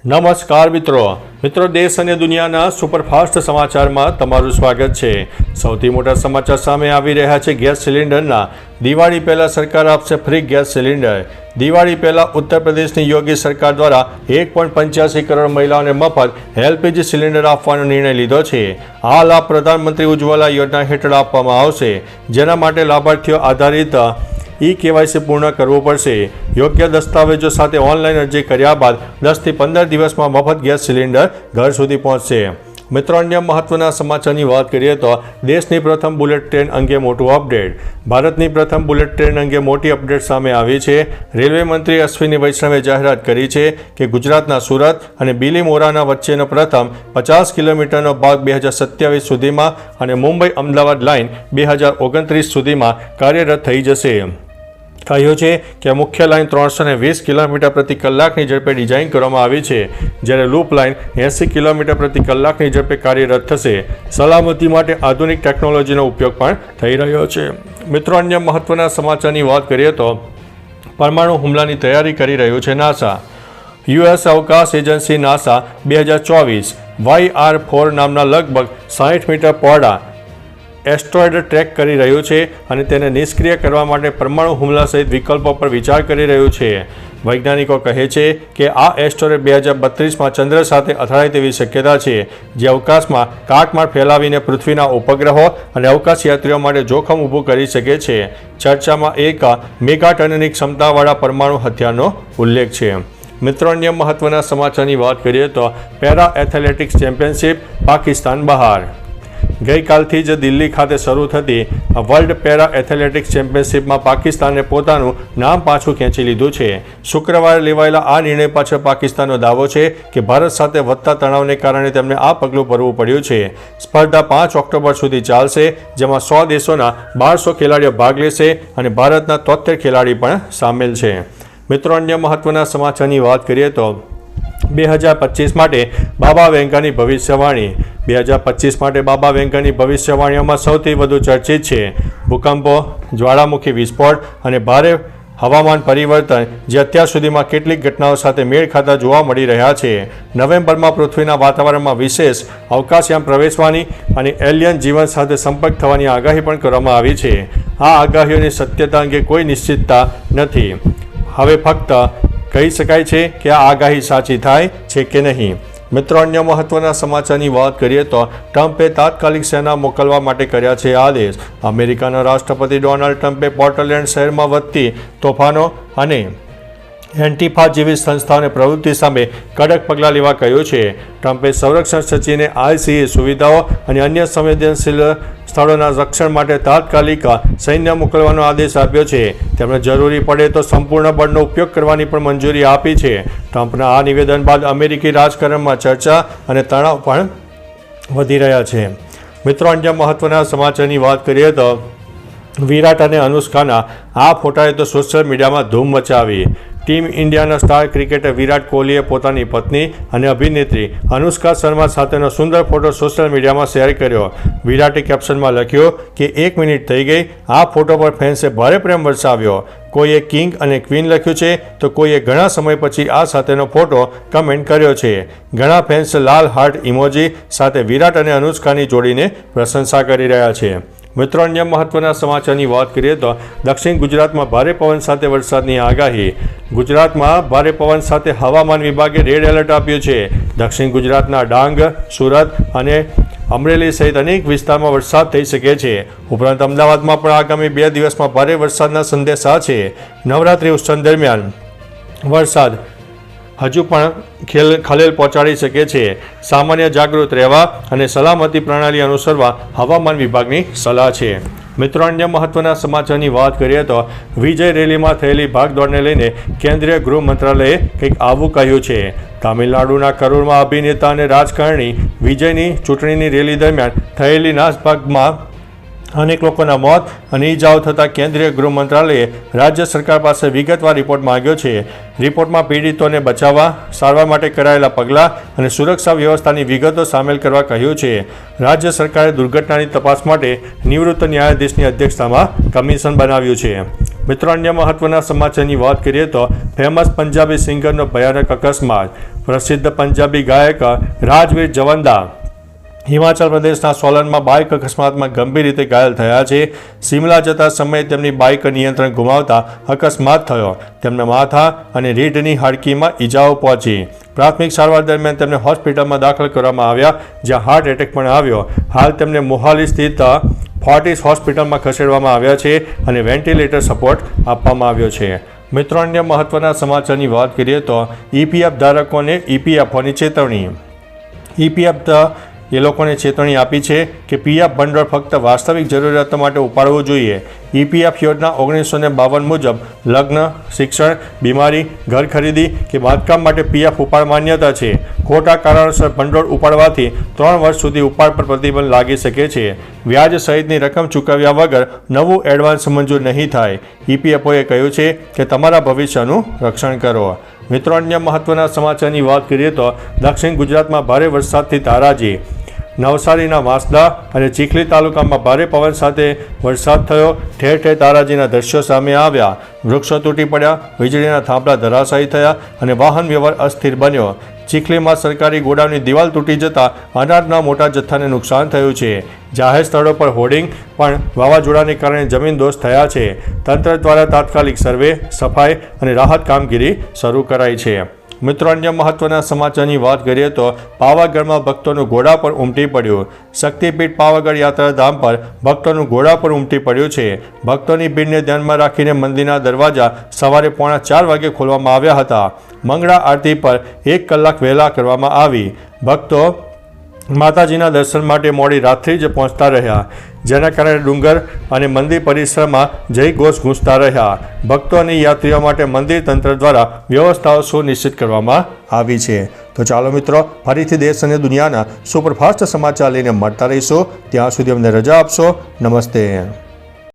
નમસ્કાર મિત્રો દેશ અને દુનિયાના સુપરફાસ્ટ સમાચારમાં તમારું સ્વાગત છે। સૌથી મોટા સમાચાર સામે આવી રહ્યા છે ગેસ સિલિન્ડરના। દિવાળી પહેલા સરકાર આપશે ફ્રી ગેસ સિલિન્ડર। દિવાળી પહેલા ઉત્તર પ્રદેશની યોગી સરકાર દ્વારા 1.85 કરોડ મહિલાઓને મફત એલપીજી સિલિન્ડર આપવાનો નિર્ણય લીધો છે। આ લાભ પ્રધાનમંત્રી ઉજ્જવલા યોજના હેઠળ આપવામાં આવશે, જેના માટે લાભાર્થીઓ આધારિત KYC પૂર્ણ કરવું પડશે। યોગ્ય દસ્તાવેજો સાથે ઓનલાઈન અરજી કર્યા બાદ 10 થી 15 દિવસમાં મફત ગેસ સિલિન્ડર ઘર સુધી પહોંચશે। મિત્રો, અન્ય મહત્વના સમાચારની વાત કરીએ તો દેશની પ્રથમ બુલેટ ટ્રેન અંગે મોટું અપડેટ। ભારતની પ્રથમ બુલેટ ટ્રેન અંગે મોટી અપડેટ સામે આવી છે। રેલવે મંત્રી અશ્વિની વૈષ્ણવે જાહેરાત કરી છે કે ગુજરાતના સુરત અને બિલીમોરાના વચ્ચેનો પ્રથમ 50 કિલોમીટરનો ભાગ 2027 સુધીમાં અને મુંબઈ અમદાવાદ લાઇન 2029 સુધીમાં કાર્યરત થઈ જશે। કહ્યું છે કે મુખ્ય લાઇન 320 કિલોમીટર પ્રતિ કલાકની ઝડપે ડિઝાઇન કરવામાં આવી છે, જ્યારે લૂપ લાઇન 80 કિલોમીટર પ્રતિ કલાકની ઝડપે કાર્યરત થશે। સલામતી માટે આધુનિક ટેકનોલોજીનો ઉપયોગ પણ થઈ રહ્યો છે। મિત્રો, અન્ય મહત્વના સમાચારની વાત કરીએ તો પરમાણુ હુમલાની તૈયારી કરી રહ્યું છે નાસા। US અવકાશ એજન્સી નાસા 2024 YR4 નામના લગભગ 60 મીટર પહોળા એસ્ટ્રોઇડ ટ્રેક કરી રહ્યું છે અને તેને નિષ્ક્રિય કરવા માટે પરમાણુ હુમલા સહિત વિકલ્પો પર વિચાર કરી રહ્યું છે। વૈજ્ઞાનિકો કહે છે કે આ એસ્ટ્રોઇડ 2032માં ચંદ્ર સાથે અથડાય તેવી શક્યતા છે, જે અવકાશમાં કાટમાળ ફેલાવીને પૃથ્વીના ઉપગ્રહો અને અવકાશયાત્રીઓ માટે જોખમ ઊભું કરી શકે છે। ચર્ચામાં એક મેગા ટનની ક્ષમતાવાળા પરમાણુ હથિયારનો ઉલ્લેખ છે। મિત્રો, અન્ય મહત્વના સમાચારની વાત કરીએ તો પેરા એથ્લેટિક્સ ચેમ્પિયનશિપ પાકિસ્તાન બહાર। ગઈકાલથી જ દિલ્હી ખાતે શરૂ થતી વર્લ્ડ પેરા એથ્લેટિક્સ ચેમ્પિયનશિપમાં પાકિસ્તાને પોતાનું નામ પાછું ખેંચી લીધું છે। શુક્રવારે લેવાયેલા આ નિર્ણય પાછળ પાકિસ્તાનનો દાવો છે કે ભારત સાથે વધતા તણાવને કારણે તેમને આ પગલું ભરવું પડ્યું છે। સ્પર્ધા 5 ઓક્ટોબર સુધી ચાલશે, જેમાં 100 દેશોના 1200 ખેલાડીઓ ભાગ લેશે અને ભારતના 73 ખેલાડી પણ સામેલ છે। મિત્રો, અન્ય મહત્વના સમાચારની વાત કરીએ તો 2025 માટે બાબા વેંગાની ભવિષ્યવાણી। 2025 માટે બાબા વેંગાની ભવિષ્યવાણીઓમાં સૌથી વધુ ચર્ચિત છે ભૂકંપો, જ્વાળામુખી વિસ્ફોટ અને ભારે હવામાન પરિવર્તન, જે અત્યાર સુધીમાં કેટલીક ઘટનાઓ સાથે મેળ ખાતા જોવા મળી રહ્યા છે। નવેમ્બરમાં પૃથ્વીના વાતાવરણમાં વિશેષ અવકાશયાન પ્રવેશવાની અને એલિયન જીવન સાથે સંપર્ક થવાની આગાહી પણ કરવામાં આવી છે। આ આગાહીઓની સત્યતા અંગે કોઈ નિશ્ચિતતા નથી। હવે ફક્ત કહી શકાય છે કે આ આગાહી સાચી થાય છે કે નહીં। મિત્રો, અન્ય મહત્વના સમાચારની વાત કરીએ તો ટ્રમ્પે તાત્કાલિક સેના મોકલવા માટે કર્યા છે આદેશ। અમેરિકાના રાષ્ટ્રપતિ ડોનાલ્ડ ટ્રમ્પે પોર્ટલેન્ડ શહેરમાં વધતી તોફાનો અને એન્ટિફા જેવી સંસ્થાઓની પ્રવૃત્તિ સામે કડક પગલાં લેવા કહ્યું છે। ટ્રમ્પે સંરક્ષણ સચિવને ICE સુવિધાઓ અને અન્ય સંવેદનશીલ સ્થળોના રક્ષણ માટે તાત્કાલિક સૈન્ય મોકલવાનો આદેશ આપ્યો છે। તેમણે જરૂરી પડે તો સંપૂર્ણ બળનો ઉપયોગ કરવાની પણ મંજૂરી આપી છે। ટ્રમ્પના આ નિવેદન બાદ અમેરિકી રાજકારણમાં ચર્ચા અને તણાવ પણ વધી રહ્યા છે। મિત્રો, અન્ય મહત્વના સમાચારની વાત કરીએ તો વિરાટ અને અનુષ્કાના આ ફોટાએ તો સોશિયલ મીડિયામાં ધૂમ મચાવી। ટીમ ઇન્ડિયાના સ્ટાર ક્રિકેટર વિરાટ કોહલીએ પોતાની પત્ની અને અભિનેત્રી અનુષ્કા શર્મા સાથેનો સુંદર ફોટો સોશિયલ મીડિયામાં શેર કર્યો। વિરાટે કેપ્શનમાં લખ્યું કે 1 મિનિટ થઈ ગઈ। આ ફોટો પર ફેન્સે ભારે પ્રેમ વરસાવ્યો। કોઈએ કિંગ અને ક્વીન લખ્યું છે તો કોઈએ ઘણા સમય પછી આ સાથેનો ફોટો કમેન્ટ કર્યો છે। ઘણા ફેન્સ લાલ હાર્ટ ઇમોજી સાથે વિરાટ અને અનુષ્કાની જોડીને પ્રશંસા કરી રહ્યા છે। મિત્રો, અન્ય મહત્વના સમાચારની વાત કરીએ તો દક્ષિણ ગુજરાતમાં ભારે પવન સાથે વરસાદની આગાહી। ગુજરાતમાં ભારે પવન સાથે હવામાન વિભાગે રેડ એલર્ટ આપ્યું છે। દક્ષિણ ગુજરાતના ડાંગ, સુરત અને અમરેલી સહિત અનેક વિસ્તારમાં વરસાદ થઈ શકે છે। ઉપરાંત અમદાવાદમાં પણ આગામી 2 દિવસમાં ભારે વરસાદના સંદેશા છે। નવરાત્રિ ઉત્સવ દરમિયાન વરસાદ હજુ પણ ખલેલ પહોંચાડી શકે છે। સામાન્ય જાગૃત રહેવા અને સલામતી પ્રણાલી અનુસરવા હવામાન વિભાગની સલાહ છે। મિત્રો, અન્ય મહત્વના સમાચારની વાત કરીએ તો વિજય રેલીમાં થયેલી ભાગદોડને લઈને કેન્દ્રીય ગૃહ મંત્રાલયે કંઈક આવું કહ્યું છે। તામિલનાડુના કરૂરમાં અભિનેતા અને રાજકારણી વિજયની ચૂંટણીની રેલી દરમિયાન થયેલી નાસભાગમાં અનેક લોકોના મોત અને ઈજાઓ થતાં કેન્દ્રીય ગૃહ મંત્રાલયે રાજ્ય સરકાર પાસે વિગતવાર રિપોર્ટ માંગ્યો છે। રિપોર્ટમાં પીડિતોને બચાવવા, સારવાર માટે કરાયેલા પગલાં અને સુરક્ષા વ્યવસ્થાની વિગતો સામેલ કરવા કહ્યું છે। રાજ્ય સરકારે દુર્ઘટનાની તપાસ માટે નિવૃત્ત ન્યાયાધીશની અધ્યક્ષતામાં કમિશન બનાવ્યું છે। મિત્રો, અન્ય મહત્વના સમાચારની વાત કરીએ તો ફેમસ પંજાબી સિંગરનો ભયાનક અકસ્માત. પ્રસિદ્ધ પંજાબી ગાયક રાજવીર જવંદા હિમાચલ પ્રદેશના સોલનમાં બાઇક અકસ્માતમાં ગંભીર રીતે ઘાયલ થયા છે. શિમલા જતા સમયે તેમની બાઇક નિયંત્રણ ગુમાવતા અકસ્માત થયો. તેમને માથા અને રીઢની હાડકીમાં ઈજાઓ પહોંચી. પ્રાથમિક સારવાર દરમિયાન તેમને હોસ્પિટલમાં દાખલ કરવામાં આવ્યા, જ્યાં હાર્ટ એટેક પણ આવ્યો. હાલ તેમને મોહાલી સ્થિત ફોર્ટિસ હોસ્પિટલમાં ખસેડવામાં આવ્યા છે અને વેન્ટિલેટર સપોર્ટ આપવામાં આવ્યો છે. મિત્રો, અન્ય મહત્વના સમાચારની વાત કરીએ તો ઈપીએફ ધારકોને ઈપીએફઓની ચેતવણી. ઈપીએફ એ લોકોને ચેતવણી આપી છે કે પીએફ ભંડોળ ફક્ત વાસ્તવિક જરૂરિયાતો માટે ઉપાડવું જોઈએ. ઈપીએફ યોજના 1952 મુજબ લગ્ન, શિક્ષણ, બીમારી, ઘર ખરીદી કે બાંધકામ માટે પીએફ ઉપાડ માન્યતા છે. ખોટા કારણોસર ભંડોળ ઉપાડવાથી 3 વર્ષ સુધી ઉપાડ પર પ્રતિબંધ લાગી શકે છે. વ્યાજ સહિતની રકમ ચૂકવ્યા વગર નવું એડવાન્સ મંજૂર નહીં થાય. ઈપીએફઓએ કહ્યું છે કે તમારા ભવિષ્યનું રક્ષણ કરો. મિત્રો, અન્ય મહત્વના સમાચારની વાત કરીએ તો દક્ષિણ ગુજરાતમાં ભારે વરસાદથી તારાજી. નવસારીના વાંસદા અને ચીખલી તાલુકામાં ભારે પવન સાથે વરસાદ થયો. ઠેર ઠેર તારાજીના દ્રશ્યો સામે આવ્યા. વૃક્ષો તૂટી પડ્યા, વીજળીના થાંભલા ધરાશાયી થયા અને વાહન વ્યવહાર અસ્થિર બન્યો. ચીખલીમાં સરકારી ગોડાઉનની દિવાલ તૂટી જતા અનાજના મોટા જથ્થાને નુકસાન થયું છે. જાહેર સ્થળો પર હોર્ડિંગ પણ વાવાઝોડાને કારણે જમીનદોસ્ત થયા છે. તંત્ર દ્વારા તાત્કાલિક સર્વે, સફાઈ અને રાહત કામગીરી શરૂ કરાઈ છે. મિત્રો, અન્ય મહત્વના સમાચારની વાત કરીએ તો પાવાગઢમાં ભક્તોનું ઘોડા પર ઉમટી પડ્યું. શક્તિપીઠ પાવાગઢ યાત્રાધામ પર ભક્તોનું ઘોડા પર ઉમટી પડ્યું છે. ભક્તોની ભીડને ધ્યાનમાં રાખીને મંદિરના દરવાજા સવારે 3:45 વાગે ખોલવામાં આવ્યા હતા. મંગળા આરતી પર 1 કલાક વહેલા કરવામાં આવી. ભક્તો માતાજીના દર્શન માટે મોડી રાત્રિ જ પહોંચતા રહ્યા, જેના કારણે ડુંગર અને મંદિર પરિસરમાં જય ઘોષ ગૂંજતા રહ્યા. ભક્તો અને યાત્રીઓ માટે મંદિર તંત્ર દ્વારા વ્યવસ્થાઓ સુનિશ્ચિત કરવામાં આવી છે. તો ચાલો મિત્રો, ફરીથી દેશ અને દુનિયાના સુપરફાસ્ટ સમાચાર લઈને મળતા રહીશું. ત્યાં સુધી અમને રજા આપશો. નમસ્તે.